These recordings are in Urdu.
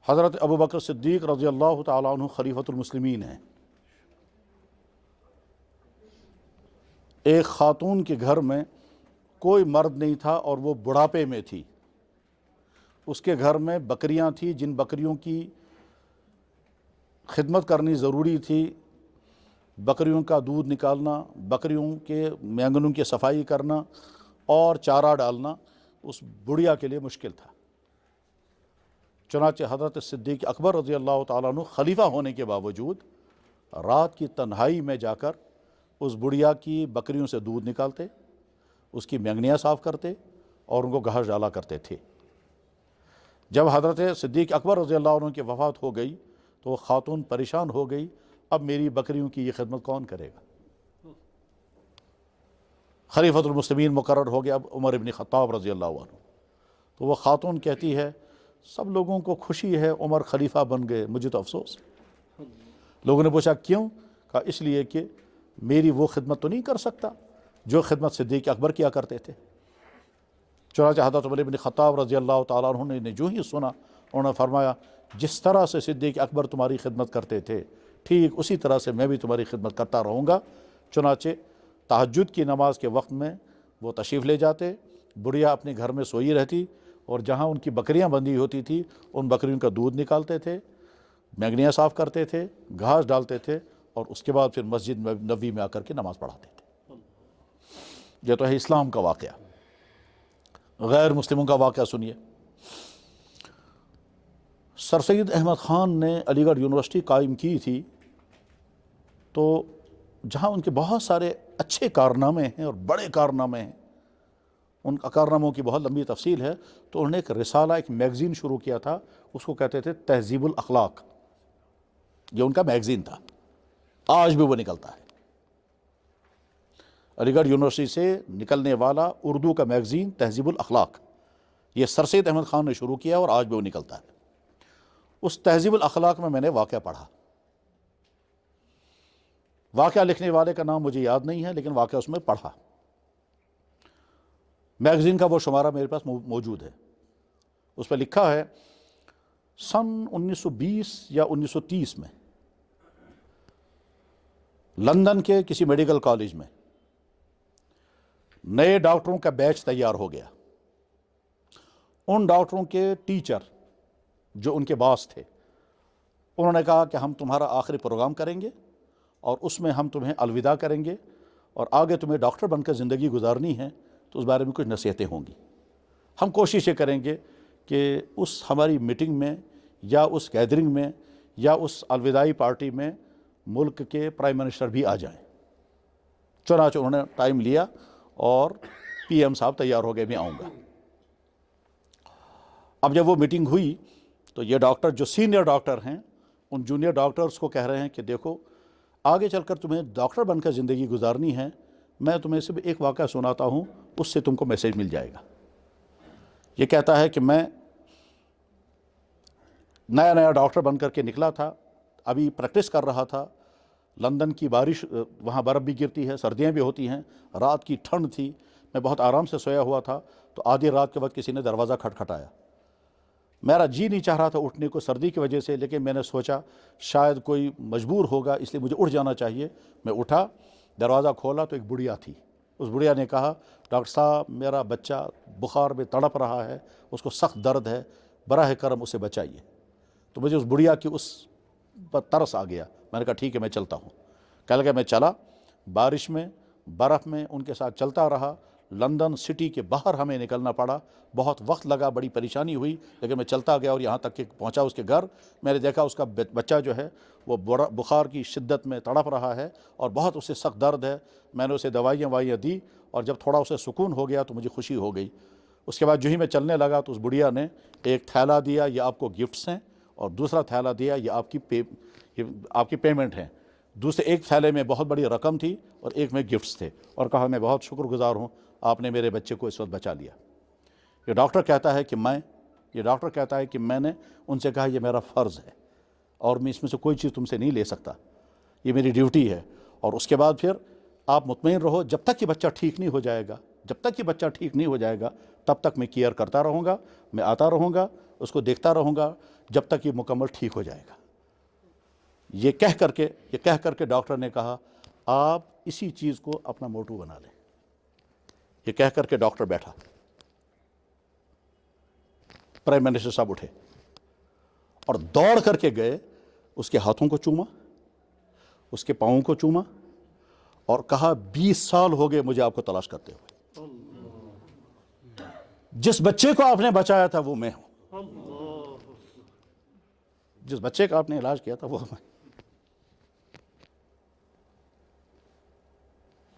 حضرت ابو بکر صدیق رضی اللہ تعالیٰ عنہ خلیفۃ المسلمین ہیں۔ ایک خاتون کے گھر میں کوئی مرد نہیں تھا اور وہ بڑھاپے میں تھی۔ اس کے گھر میں بکریاں تھیں جن بکریوں کی خدمت کرنی ضروری تھی، بکریوں کا دودھ نکالنا، بکریوں کے مینگنوں کی صفائی کرنا اور چارہ ڈالنا اس بڑھیا کے لیے مشکل تھا۔ چنانچہ حضرت صدیق اکبر رضی اللہ تعالیٰ عنہ خلیفہ ہونے کے باوجود رات کی تنہائی میں جا کر اس بڑھیا کی بکریوں سے دودھ نکالتے، اس کی مینگنیاں صاف کرتے اور ان کو گھاس ڈالا کرتے تھے۔ جب حضرت صدیق اکبر رضی اللہ عنہ کی وفات ہو گئی تو وہ خاتون پریشان ہو گئی، اب میری بکریوں کی یہ خدمت کون کرے گا؟ خلیفۃ المسلمین مقرر ہو گیا اب عمر بن خطاب رضی اللہ عنہ۔ تو وہ خاتون کہتی ہے سب لوگوں کو خوشی ہے عمر خلیفہ بن گئے، مجھے تو افسوس ہے۔ لوگوں نے پوچھا کیوں؟ کہا اس لیے کہ میری وہ خدمت تو نہیں کر سکتا جو خدمت صدیق اکبر کیا کرتے تھے۔ چنانچہ حضرت عمر بن خطاب رضی اللہ تعالیٰ عنہ نے جو ہی سنا انہوں نے فرمایا جس طرح سے صدیق اکبر تمہاری خدمت کرتے تھے ٹھیک اسی طرح سے میں بھی تمہاری خدمت کرتا رہوں گا۔ چنانچہ تہجد کی نماز کے وقت میں وہ تشریف لے جاتے، بڑھیا اپنے گھر میں سوئی رہتی اور جہاں ان کی بکریاں بندھی ہوتی تھی ان بکریوں کا دودھ نکالتے تھے، مینگنیاں صاف کرتے تھے، گھاس ڈالتے تھے اور اس کے بعد پھر مسجد نبوی میں آ کر کے نماز پڑھاتے تھے۔ یہ تو ہے اسلام کا واقعہ۔ غیر مسلموں کا واقعہ سنیے۔ سر سید احمد خان نے علی گڑھ یونیورسٹی قائم کی تھی، تو جہاں ان کے بہت سارے اچھے کارنامے ہیں اور بڑے کارنامے ہیں، ان کارناموں کی بہت لمبی تفصیل ہے، تو انہوں نے ایک رسالہ، ایک میگزین شروع کیا تھا، اس کو کہتے تھے تہذیب الاخلاق۔ یہ ان کا میگزین تھا، آج بھی وہ نکلتا ہے۔ علی گڑھ یونیورسٹی سے نکلنے والا اردو کا میگزین تہذیب الاخلاق، یہ سر سید احمد خان نے شروع کیا اور آج بھی وہ نکلتا ہے۔ اس تہذیب الاخلاق میں نے واقعہ پڑھا۔ واقعہ لکھنے والے کا نام مجھے یاد نہیں ہے لیکن واقعہ اس میں پڑھا۔ میگزین کا وہ شمارہ میرے پاس موجود ہے۔ اس پہ لکھا ہے سن 1920 یا 1930 میں لندن کے کسی میڈیکل کالج میں نئے ڈاکٹروں کا بیچ تیار ہو گیا۔ ان ڈاکٹروں کے ٹیچر جو ان کے باس تھے انہوں نے کہا کہ ہم تمہارا آخری پروگرام کریں گے اور اس میں ہم تمہیں الوداع کریں گے اور آگے تمہیں ڈاکٹر بن کر زندگی گزارنی ہے تو اس بارے میں کچھ نصیحتیں ہوں گی۔ ہم کوشش یہ کریں گے کہ اس ہماری میٹنگ میں یا اس گیدرنگ میں یا اس الوداعی پارٹی میں ملک کے پرائم منسٹر بھی آ جائیں۔ چنانچہ انہوں نے ٹائم لیا اور پی ایم صاحب تیار ہو گئے میں آؤں گا۔ اب جب وہ میٹنگ ہوئی تو یہ ڈاکٹر جو سینئر ڈاکٹر ہیں ان جونیئر ڈاکٹرز کو کہہ رہے ہیں کہ دیکھو آگے چل کر تمہیں ڈاکٹر بن کر زندگی گزارنی ہے، میں تمہیں صرف ایک واقعہ سناتا ہوں، اس سے تم کو میسیج مل جائے گا۔ یہ کہتا ہے کہ میں نیا ڈاکٹر بن کر کے نکلا تھا، ابھی پریکٹس کر رہا تھا، لندن کی بارش، وہاں برف بھی گرتی ہے، سردیاں بھی ہوتی ہیں، رات کی ٹھنڈ تھی، میں بہت آرام سے سویا ہوا تھا تو آدھی رات کے وقت کسی نے دروازہ کھٹکھٹایا۔ میرا جی نہیں چاہ رہا تھا اٹھنے کو سردی کی وجہ سے، لیکن میں نے سوچا شاید کوئی مجبور ہوگا اس لیے مجھے اٹھ جانا چاہیے۔ میں اٹھا، دروازہ کھولا تو ایک بڑھیا تھی۔ اس بڑھیا نے کہا ڈاکٹر صاحب میرا بچہ بخار میں تڑپ رہا ہے، اس کو سخت درد ہے، براہ کرم اسے بچائیے۔ تو مجھے اس بڑھیا کی اس پر ترس آ گیا، میں نے کہا ٹھیک ہے میں چلتا ہوں۔ کہنے لگا میں چلا، بارش میں برف میں ان کے ساتھ چلتا رہا، لندن سٹی کے باہر ہمیں نکلنا پڑا، بہت وقت لگا، بڑی پریشانی ہوئی، لیکن میں چلتا گیا اور یہاں تک کہ پہنچا اس کے گھر۔ میں نے دیکھا اس کا بچہ جو ہے وہ بخار کی شدت میں تڑپ رہا ہے اور بہت اسے سخت درد ہے۔ میں نے اسے دوائیاں دی اور جب تھوڑا اسے سکون ہو گیا تو مجھے خوشی ہو گئی۔ اس کے بعد جو ہی میں چلنے لگا تو اس بڑھیا نے ایک تھیلا دیا، یہ آپ کو گفٹس ہیں، اور دوسرا تھیلا دیا یہ آپ کی پیمنٹ ہے۔ دوسرے ایک تھیلے میں بہت بڑی رقم تھی اور ایک میں گفٹس تھے، اور کہا میں بہت شکر گزار ہوں آپ نے میرے بچے کو اس وقت بچا لیا۔ یہ ڈاکٹر کہتا ہے کہ میں نے ان سے کہا یہ میرا فرض ہے اور میں اس میں سے کوئی چیز تم سے نہیں لے سکتا، یہ میری ڈیوٹی ہے، اور اس کے بعد پھر آپ مطمئن رہو جب تک کہ بچہ ٹھیک نہیں ہو جائے گا تب تک میں کیئر کرتا رہوں گا، میں آتا رہوں گا، اس کو دیکھتا رہوں گا جب تک یہ مکمل ٹھیک ہو جائے گا۔ یہ کہہ کر کے ڈاکٹر نے کہا آپ اسی چیز کو اپنا موٹو بنا لیں۔ یہ کہہ کر کے ڈاکٹر بیٹھا، پرائم منسٹر صاحب اٹھے اور دوڑ کر کے گئے، اس کے ہاتھوں کو چوما، اس کے پاؤں کو چوما اور کہا 20 سال ہو گئے مجھے آپ کو تلاش کرتے ہوئے، جس بچے کو آپ نے بچایا تھا وہ میں ہوں، جس بچے کا آپ نے علاج کیا تھا وہ میں۔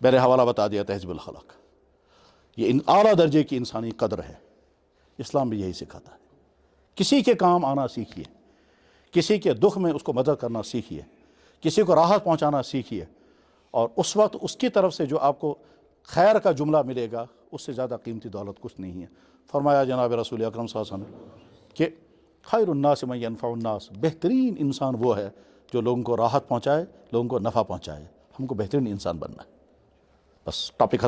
میں نے حوالہ بتا دیا تہذیب الخلق، یہ اعلیٰ درجے کی انسانی قدر ہے، اسلام بھی یہی سکھاتا ہے۔ کسی کے کام آنا سیکھیے، کسی کے دکھ میں اس کو مدد کرنا سیکھیے، کسی کو راحت پہنچانا سیکھیے، اور اس وقت اس کی طرف سے جو آپ کو خیر کا جملہ ملے گا اس سے زیادہ قیمتی دولت کچھ نہیں ہے۔ فرمایا جناب رسول اکرم صلی اللہ علیہ وسلم کہ خیر الناس من ینفع الناس، بہترین انسان وہ ہے جو لوگوں کو راحت پہنچائے، لوگوں کو نفع پہنچائے۔ ہم کو بہترین انسان بننا ہے۔ بس ٹاپک